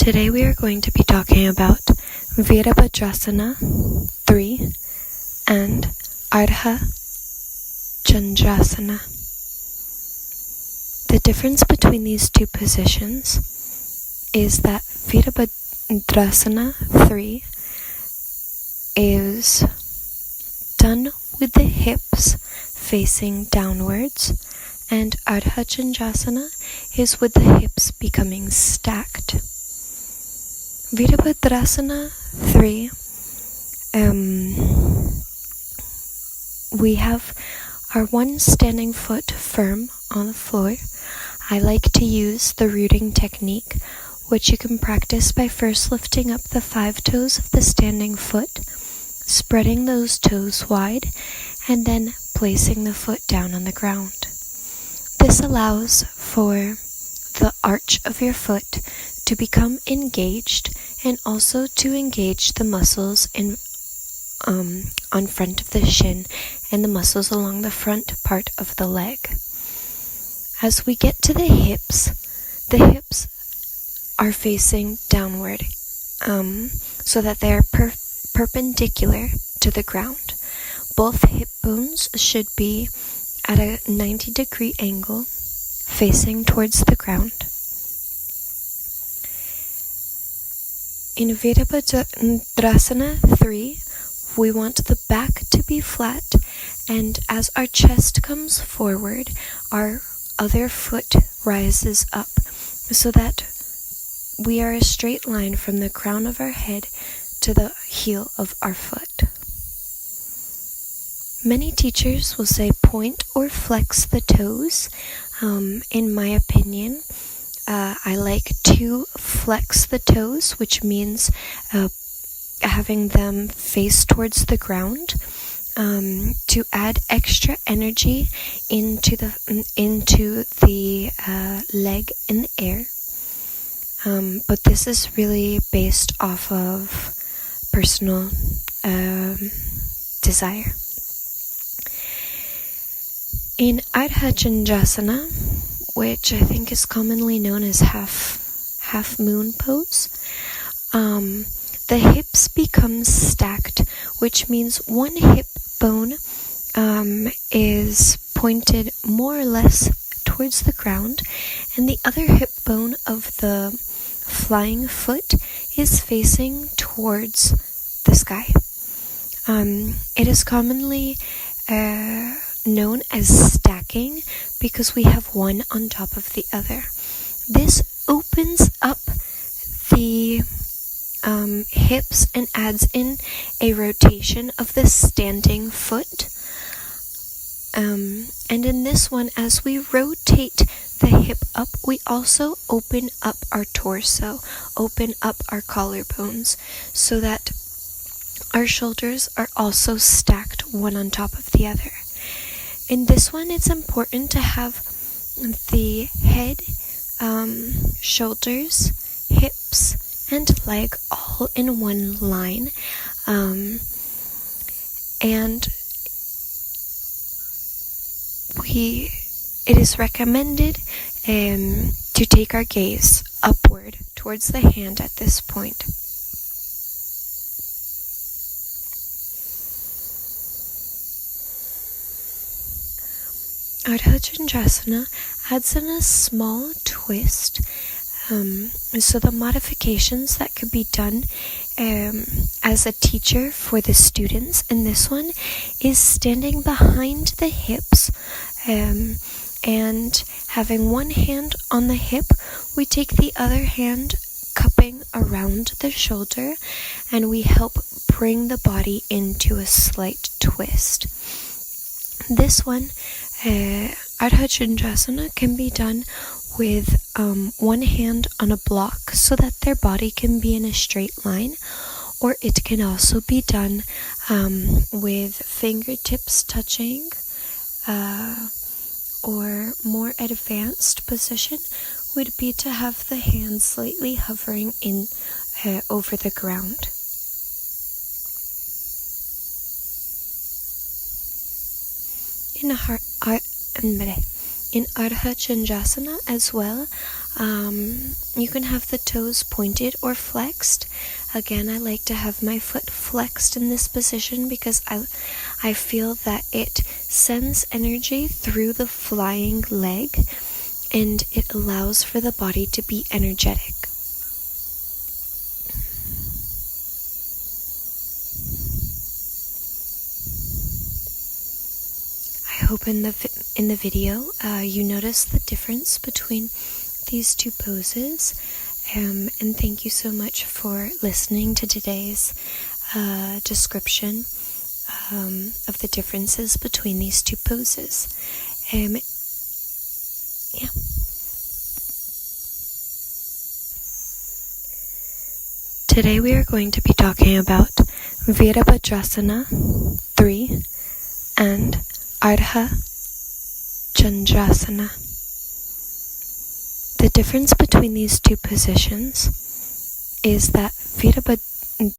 Today we are going to be talking about Virabhdrasana 3 and Ardha chandrasana. The difference between these two positions is that Virabhdrasana 3 is done with the hips facing downwards, and Ardha chandrasana is with the hips becoming stacked. Virabhdrasana 3, we have our one standing foot firm on the floor. I like to use the rooting technique, which you can practice by first lifting up the 5 toes of the standing foot, spreading those toes wide, and then placing the foot down on the ground. This allows for the arch of your foot to become engaged and also to engage the muscles on front of the shin and the muscles along the front part of the leg. As we get to the hips are facing downward so that they are perpendicular to the ground. Both hip bones should be at a 90-degree angle facing towards the ground. In Virabhdrasana 3, we want the back to be flat, and as our chest comes forward, our other foot rises up so that we are a straight line from the crown of our head to the heel of our foot. Many teachers will say point or flex the toes. In my opinion, I like to flex the toes, which means having them face towards the ground to add extra energy into the leg in the air. But this is really based off of personal desire. In Ardha chandrasana, which I think is commonly known as half moon pose, the hips become stacked, which means one hip bone is pointed more or less towards the ground, and the other hip bone of the flying foot is facing towards the sky. It is commonly known as stacking because we have one on top of the other. This opens up the hips and adds in a rotation of the standing foot. And in this one, as we rotate the hip up, we also open up our torso, open up our collarbones, so that our shoulders are also stacked one on top of the other. In this one, it's important to have the head, shoulders, hips, and leg all in one line. And it is recommended to take our gaze upward towards the hand at this point. Ardha chandrasana adds in a small twist, so the modifications that could be done as a teacher for the students in this one is standing behind the hips and having one hand on the hip. We take the other hand cupping around the shoulder, and we help bring the body into a slight twist. This one, Ardha chandrasana, can be done with one hand on a block so that their body can be in a straight line, or it can also be done with fingertips touching, or more advanced position would be to have the hands slightly hovering in over the ground. in Ardha chandrasana as well, you can have the toes pointed or flexed. Again, I like to have my foot flexed in this position because I feel that it sends energy through the flying leg and it allows for the body to be energetic. I hope in the video you notice the difference between these two poses, and thank you so much for listening to today's description of the differences between these two poses. Today we are going to be talking about Virabhdrasana 3 and Ardha chandrasana. The difference between these two positions is that